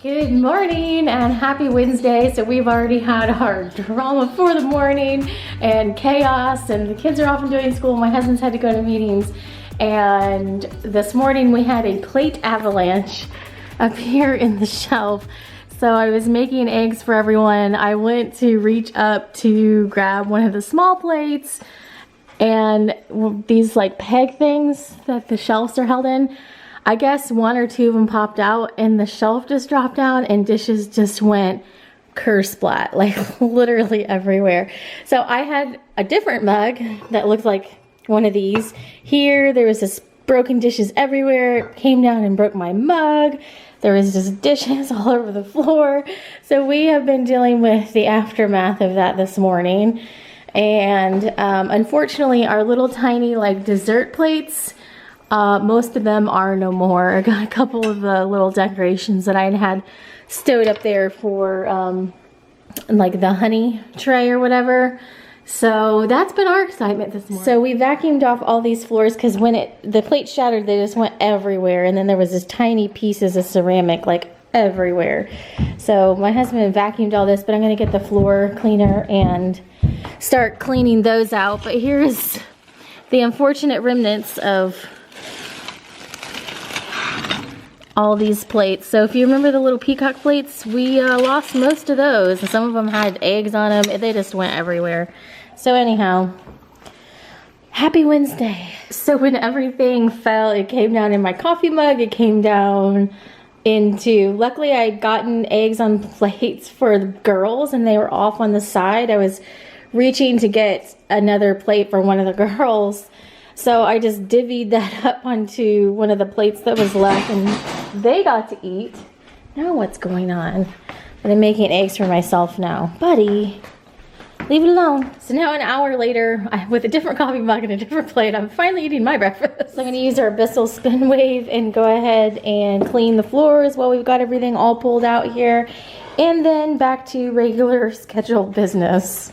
Good morning and happy Wednesday. So we've already had our drama for the morning and chaos, and the kids are off and doing school. My husband's had to go to meetings, and this morning we had a plate avalanche up here in the shelf. So I was making eggs for everyone. I went to reach up to grab one of the small plates, and these like peg things that the shelves are held in, I guess one or two of them popped out and the shelf just dropped down and dishes just went kersplat, like literally everywhere. So I had a different mug that looked like one of these. Here there was this broken dishes everywhere. It came down and broke my mug. There was just dishes all over the floor. So we have been dealing with the aftermath of that this morning. And unfortunately our little tiny like dessert plates, most of them are no more. I got a couple of the little decorations that I had stowed up there for like the honey tray or whatever. So that's been our excitement this morning. So we vacuumed off all these floors because when the plate shattered, they just went everywhere. And then there was this tiny pieces of ceramic like everywhere. So my husband vacuumed all this, but I'm gonna get the floor cleaner and start cleaning those out. But here's the unfortunate remnants of all these plates. So if you remember the little peacock plates, we lost most of those. Some of them had eggs on them. They just went everywhere. So anyhow, happy Wednesday. So when everything fell, it came down in my coffee mug. It came down into, luckily I had gotten eggs on plates for the girls and they were off on the side. I was reaching to get another plate for one of the girls. So I just divvied that up onto one of the plates that was left and they got to eat. Now what's going on? But I'm making eggs for myself now. Buddy, leave it alone. So now an hour later, with a different coffee mug and a different plate, I'm finally eating my breakfast. So I'm gonna use our Bissell Spin Wave and go ahead and clean the floors while we've got everything all pulled out here. And then back to regular scheduled business.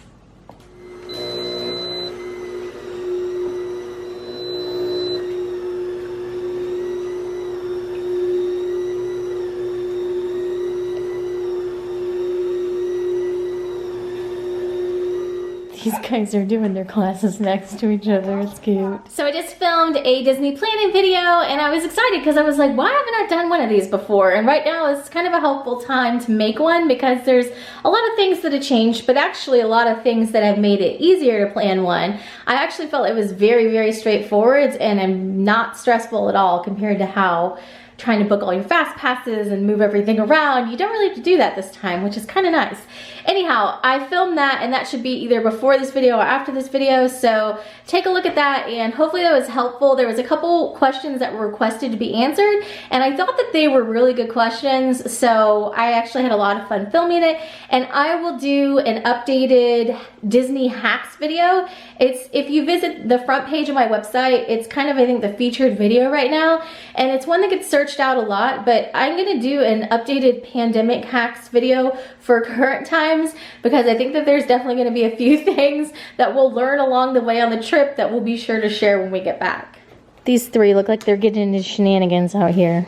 These guys are doing their classes next to each other. It's cute. So I just filmed a Disney planning video and I was excited because I was like, why haven't I done one of these before? And right now is kind of a helpful time to make one because there's a lot of things that have changed, but actually a lot of things that have made it easier to plan one. I actually felt it was very, very straightforward and not stressful at all compared to how trying to book all your fast passes and move everything around. You don't really have to do that this time, which is kind of nice. Anyhow, I filmed that and that should be either before this video or after this video, so take a look at that and hopefully that was helpful. There was a couple questions that were requested to be answered and I thought that they were really good questions, so I actually had a lot of fun filming it. And I will do an updated Disney hacks video. If you visit the front page of my website, it's kind of, I think, the featured video right now, and it's one that gets searched out a lot, but I'm gonna do an updated pandemic hacks video for current times because I think that there's definitely gonna be a few things that we'll learn along the way on the trip that we'll be sure to share when we get back. These three look like they're getting into shenanigans out here.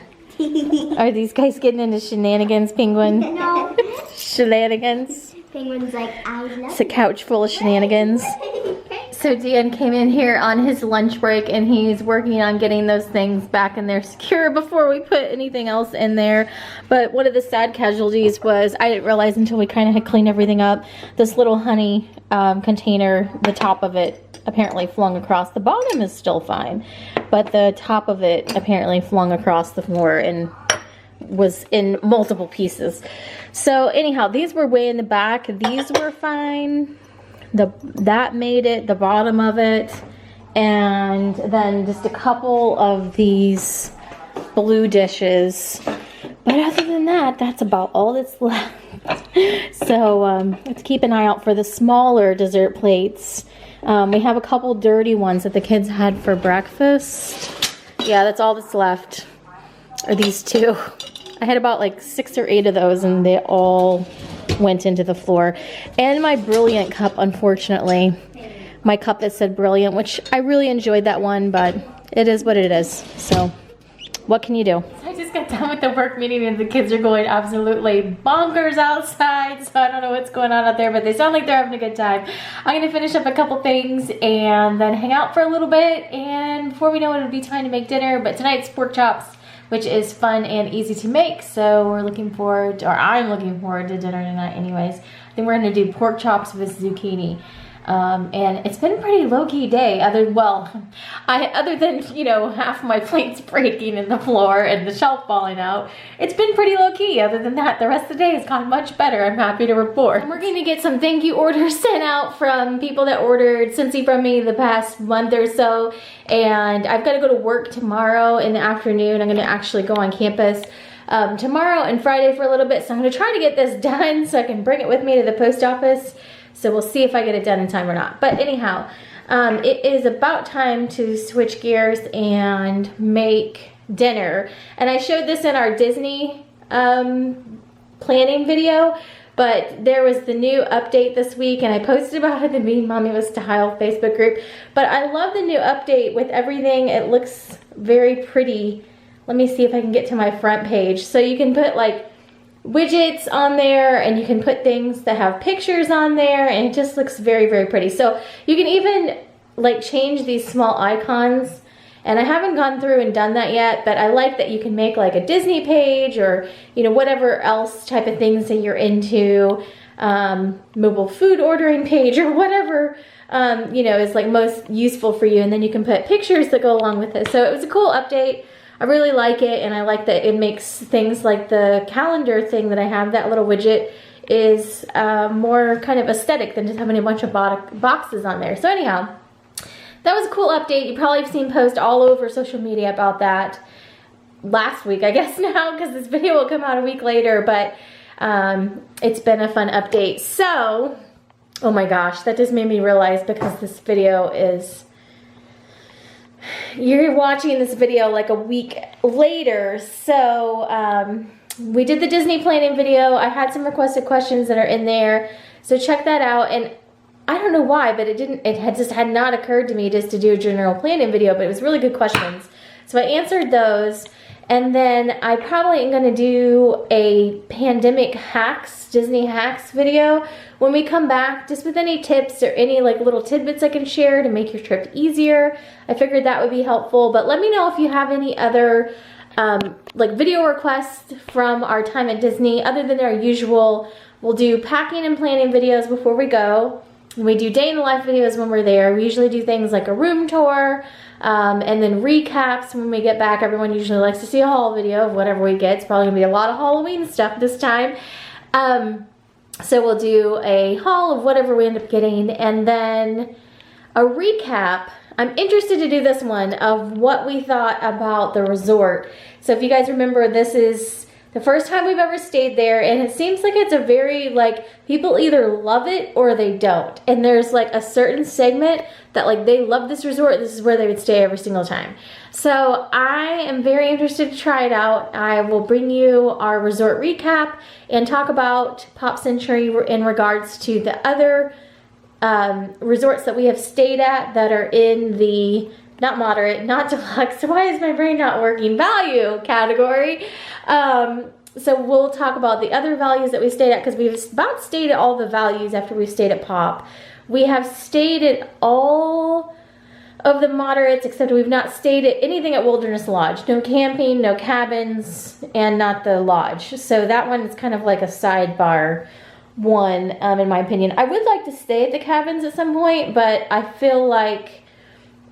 Are these guys getting into shenanigans, Penguin? No. Shenanigans? Penguin's like, I know. It's a couch full of shenanigans. So Dan came in here on his lunch break and he's working on getting those things back in there secure before we put anything else in there. But one of the sad casualties was, I didn't realize until we kind of had cleaned everything up, this little honey container, the top of it apparently flung across. The bottom is still fine, but the top of it apparently flung across the floor and was in multiple pieces. So anyhow, these were way in the back. These were fine. That made it, the bottom of it, and then just a couple of these blue dishes. But other than that, that's about all that's left. So let's keep an eye out for the smaller dessert plates. We have a couple dirty ones that the kids had for breakfast. Yeah, that's all that's left, are these two. I had about like 6 or 8 of those and they all went into the floor. And my Brilliant cup, unfortunately. My cup that said Brilliant, which I really enjoyed that one, but it is what it is. So What can you do? I just got done with the work meeting and the kids are going absolutely bonkers outside. So I don't know what's going on out there, but they sound like they're having a good time. I'm gonna finish up a couple things and then hang out for a little bit. And before we know it, it'll be time to make dinner. But tonight's pork chops, which is fun and easy to make. So we're looking forward, or I'm looking forward to dinner tonight anyways. I think we're gonna do pork chops with zucchini. And it's been a pretty low-key day, other than, you know, half my plates breaking in the floor and the shelf falling out. It's been pretty low-key. Other than that, the rest of the day has gone much better, I'm happy to report. And we're going to get some thank you orders sent out from people that ordered Scentsy from me the past month or so. And I've got to go to work tomorrow in the afternoon. I'm going to actually go on campus tomorrow and Friday for a little bit. So I'm going to try to get this done so I can bring it with me to the post office. So we'll see if I get it done in time or not. But anyhow, it is about time to switch gears and make dinner. And I showed this in our Disney planning video, but there was the new update this week and I posted about it in the Being Mommy with Style Facebook group. But I love the new update with everything. It looks very pretty. Let me see if I can get to my front page. So you can put like widgets on there and you can put things that have pictures on there and it just looks very, very pretty. So you can even like change these small icons, and I haven't gone through and done that yet, but I like that you can make like a Disney page or, you know, whatever else type of things that you're into, mobile food ordering page or whatever, you know, is like most useful for you. And then you can put pictures that go along with it. So it was a cool update. I really like it, and I like that it makes things like the calendar thing that I have, that little widget, is more kind of aesthetic than just having a bunch of boxes on there. So anyhow, that was a cool update. You probably have seen posts all over social media about that last week, I guess now, because this video will come out a week later, but it's been a fun update. So, oh my gosh, that just made me realize, because this video is... You're watching this video like a week later, so we did the Disney planning video. I had some requested questions that are in there, so check that out. And I don't know why, but it had not occurred to me just to do a general planning video, but it was really good questions. So I answered those, and then I probably am going to do a pandemic hacks, Disney hacks video when we come back, just with any tips or any like little tidbits I can share to make your trip easier. I figured that would be helpful, but let me know if you have any other like video requests from our time at Disney other than our usual. We'll do packing and planning videos before we go. We do day in the life videos when we're there. We usually do things like a room tour, and then recaps when we get back. Everyone usually likes to see a haul video of whatever we get. It's probably gonna be a lot of Halloween stuff this time. So we'll do a haul of whatever we end up getting, and then a recap. I'm interested to do this one of what we thought about the resort. So if you guys remember, this is the first time we've ever stayed there, and it seems like it's a very, like, people either love it or they don't. And there's like a certain segment that like they love this resort, this is where they would stay every single time. So I am very interested to try it out. I will bring you our resort recap and talk about Pop Century in regards to the other resorts that we have stayed at that are in the not moderate, not deluxe, why is my brain not working, value category. So we'll talk about the other values that we stayed at, because we've about stayed at all the values after we've stayed at Pop. We have stayed at all of the moderates, except we've not stayed at anything at Wilderness Lodge. No camping, no cabins, and not the lodge. So that one is kind of like a sidebar one, in my opinion. I would like to stay at the cabins at some point, but I feel like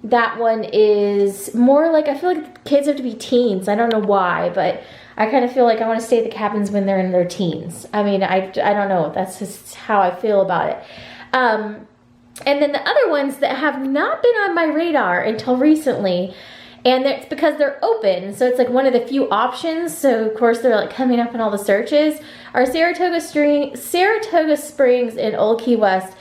that one is more like, I feel like kids have to be teens. I don't know why, but I kind of feel like I want to stay at the cabins when they're in their teens. I mean, I don't know. That's just how I feel about it. And then the other ones that have not been on my radar until recently, and it's because they're open, so it's like one of the few options, so of course they're like coming up in all the searches, are Saratoga Springs and Old Key West.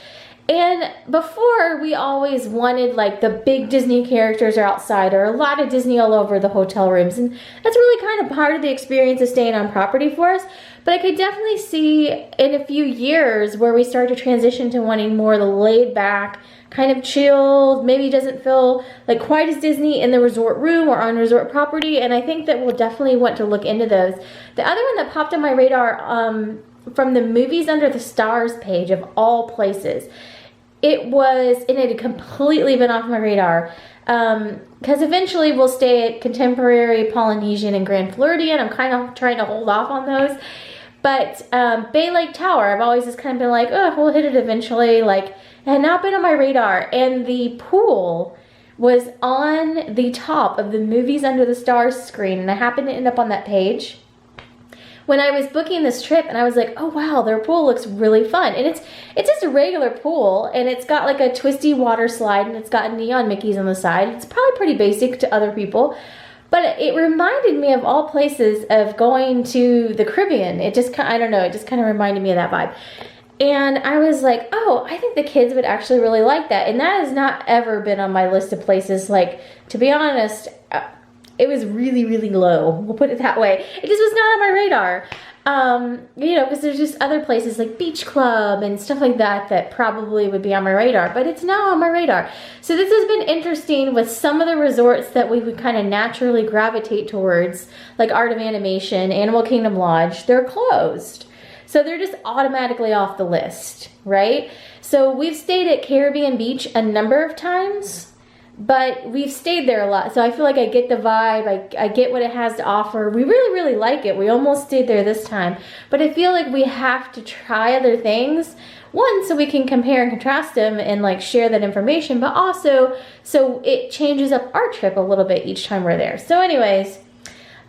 And before, we always wanted like the big Disney characters are outside, or a lot of Disney all over the hotel rooms. And that's really kind of part of the experience of staying on property for us. But I could definitely see in a few years where we start to transition to wanting more of the laid back, kind of chilled, maybe doesn't feel like quite as Disney in the resort room or on resort property. And I think that we'll definitely want to look into those. The other one that popped on my radar from the Movies Under the Stars page of all places, it had completely been off my radar. Because eventually we'll stay at Contemporary, Polynesian, and Grand Floridian. I'm kind of trying to hold off on those. But Bay Lake Tower, I've always just kind of been like, oh, we'll hit it eventually. Like, it had not been on my radar. And the pool was on the top of the Movies Under the Stars screen. And I happened to end up on that page when I was booking this trip, and I was like, oh wow, their pool looks really fun. And it's just a regular pool, and it's got like a twisty water slide, and it's got neon Mickeys on the side. It's probably pretty basic to other people, but it reminded me of all places of going to the Caribbean. It just, I don't know, it just kind of reminded me of that vibe. And I was like, oh, I think the kids would actually really like that. And that has not ever been on my list of places. Like, to be honest, it was really, really low. We'll put it that way. It just was not on my radar. You know, because there's just other places like Beach Club and stuff like that that probably would be on my radar, but it's now on my radar. So this has been interesting with some of the resorts that we would kind of naturally gravitate towards, like Art of Animation, Animal Kingdom Lodge. They're closed. So they're just automatically off the list, right? So we've stayed at Caribbean Beach a number of times, but we've stayed there a lot. So I feel like I get the vibe, I get what it has to offer. We really, really like it. We almost stayed there this time. But I feel like we have to try other things. One, so we can compare and contrast them and like share that information, but also so it changes up our trip a little bit each time we're there. So anyways,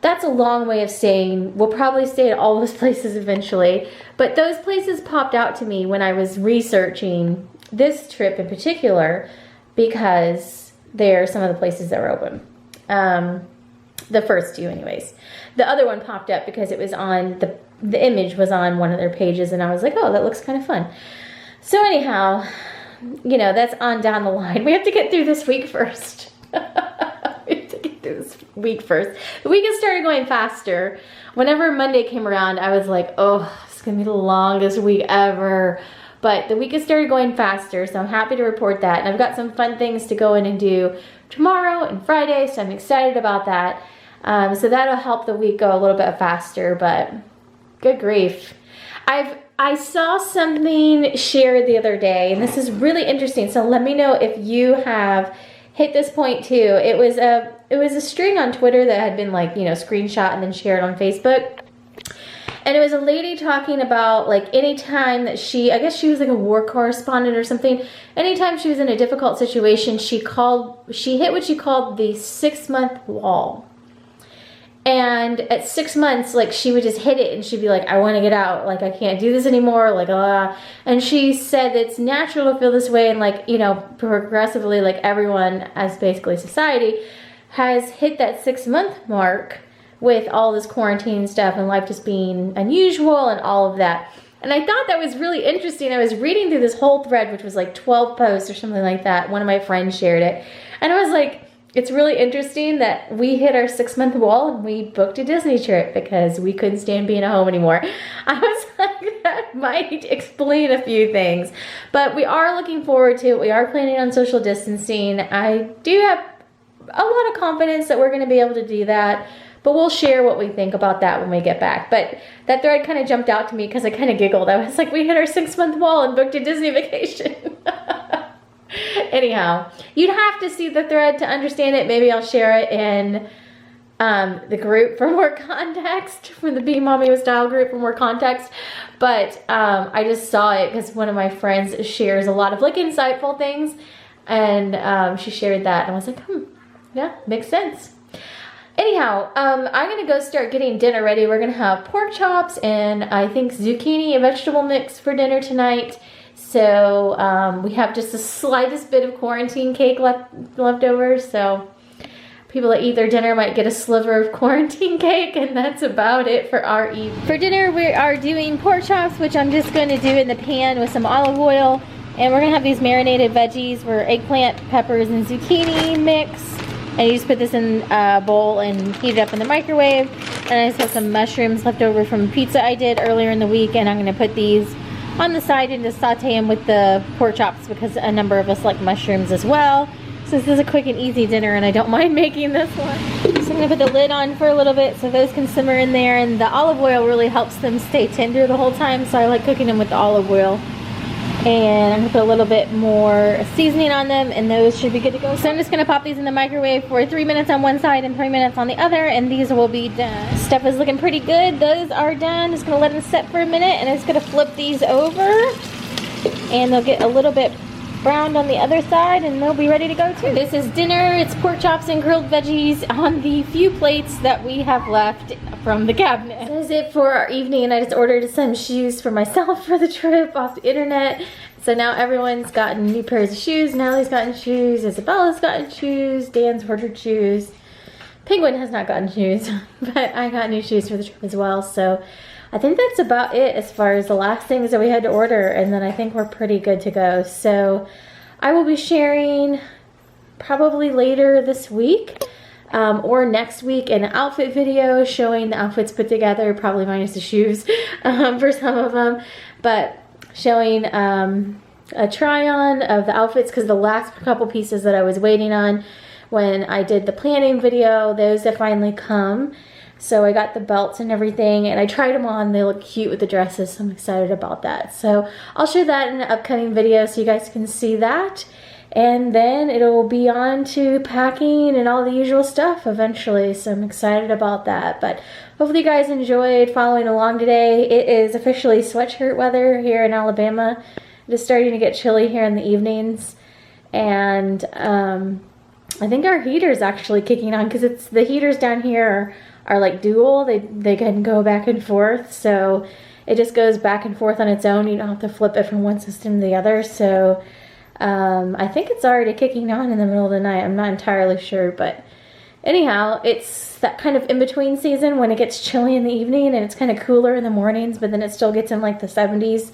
that's a long way of saying we'll probably stay at all those places eventually. But those places popped out to me when I was researching this trip in particular, because they're some of the places that were open. The first two anyways. The other one popped up because it was on, the image was on one of their pages, and I was like, oh, that looks kind of fun. So anyhow, you know, that's on down the line. We have to get through this week first. We have to get through this week first. The week has started going faster. Whenever Monday came around, I was like, oh, it's gonna be the longest week ever. But the week has started going faster, so I'm happy to report that. And I've got some fun things to go in and do tomorrow and Friday, so I'm excited about that. So that'll help the week go a little bit faster, but good grief. I saw something shared the other day, and this is really interesting, so let me know if you have hit this point too. It was a string on Twitter that had been like, you know, screenshot and then shared on Facebook. And it was a lady talking about like anytime that I guess she was like a war correspondent or something. Anytime she was in a difficult situation, she hit what she called the 6-month wall. And at 6 months, like she would just hit it and she'd be like, I want to get out. Like, I can't do this anymore. Like, And she said it's natural to feel this way. And like, you know, progressively, like everyone as basically society has hit that 6-month mark with all this quarantine stuff and life just being unusual and all of that. And I thought that was really interesting. I was reading through this whole thread, which was like 12 posts or something like that. One of my friends shared it. And I was like, it's really interesting that we hit our 6-month wall and we booked a Disney trip because we couldn't stand being at home anymore. I was like, that might explain a few things. But we are looking forward to it. We are planning on social distancing. I do have a lot of confidence that we're going to be able to do that. But we'll share what we think about that when we get back. But that thread kind of jumped out to me because I kind of giggled. I was like, we hit our 6-month wall and booked a Disney vacation. Anyhow, you'd have to see the thread to understand it. Maybe I'll share it in the group for more context, from the Being Mommy with Style group for more context. But I just saw it because one of my friends shares a lot of like insightful things. And she shared that. And I was like, yeah, makes sense. Anyhow, I'm going to go start getting dinner ready. We're going to have pork chops and I think zucchini and vegetable mix for dinner tonight. So we have just the slightest bit of quarantine cake left over. So people that eat their dinner might get a sliver of quarantine cake, and that's about it for our evening. For dinner, we are doing pork chops, which I'm just going to do in the pan with some olive oil And we're gonna have these marinated veggies. We're eggplant, peppers, and zucchini mix. And you just put this in a bowl and heat it up in the microwave. And I just have some mushrooms left over from pizza I did earlier in the week, and I'm gonna put these on the side and just saute them with the pork chops because a number of us like mushrooms as well. So this is a quick and easy dinner, and I don't mind making this one. So I'm gonna put the lid on for a little bit so those can simmer in there, and the olive oil really helps them stay tender the whole time, so I like cooking them with the olive oil. And I'm gonna put a little bit more seasoning on them, and those should be good to go. So I'm just gonna pop these in the microwave for 3 minutes on one side and 3 minutes on the other, and these will be done. Stuff is looking pretty good. Those are done. Just gonna let them set for a minute, and I'm just gonna flip these over, and they'll get a little bit browned on the other side, and they'll be ready to go too. This is dinner. It's pork chops and grilled veggies on the few plates that we have left from the cabinet. That is it for our evening, and I just ordered some shoes for myself for the trip off the internet. So now everyone's gotten new pairs of shoes. Natalie's gotten shoes, Isabella's gotten shoes, Dan's ordered shoes. Penguin has not gotten shoes, but I got new shoes for the trip as well. So I think that's about it as far as the last things that we had to order, and then I think we're pretty good to go. So I will be sharing probably later this week or next week an outfit video showing the outfits put together, probably minus the shoes for some of them, but showing a try on of the outfits, because the last couple pieces that I was waiting on when I did the planning video, those have finally come. So I got the belts and everything, and I tried them on. They look cute with the dresses, so I'm excited about that. So I'll share that in an upcoming video so you guys can see that. And then it'll be on to packing and all the usual stuff eventually, so I'm excited about that. But hopefully you guys enjoyed following along today. It is officially sweatshirt weather here in Alabama. It is starting to get chilly here in the evenings, and I think our heater's actually kicking on, because it's the heaters down here are like dual. They can go back and forth, so it just goes back and forth on its own. You don't have to flip it from one system to the other. So I think it's already kicking on in the middle of the night. I'm not entirely sure, but anyhow, it's that kind of in-between season when it gets chilly in the evening and it's kind of cooler in the mornings, but then it still gets in like the 70s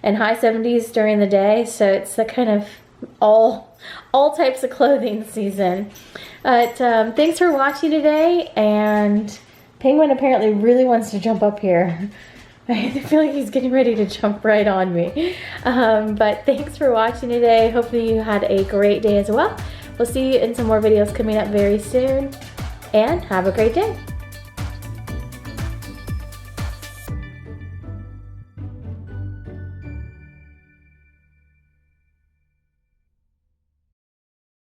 and high 70s during the day. So it's the kind of all types of clothing season. But thanks for watching today, and Penguin apparently really wants to jump up here. I feel like he's getting ready to jump right on me. But thanks for watching today. Hopefully you had a great day as well. We'll see you in some more videos coming up very soon, and have a great day.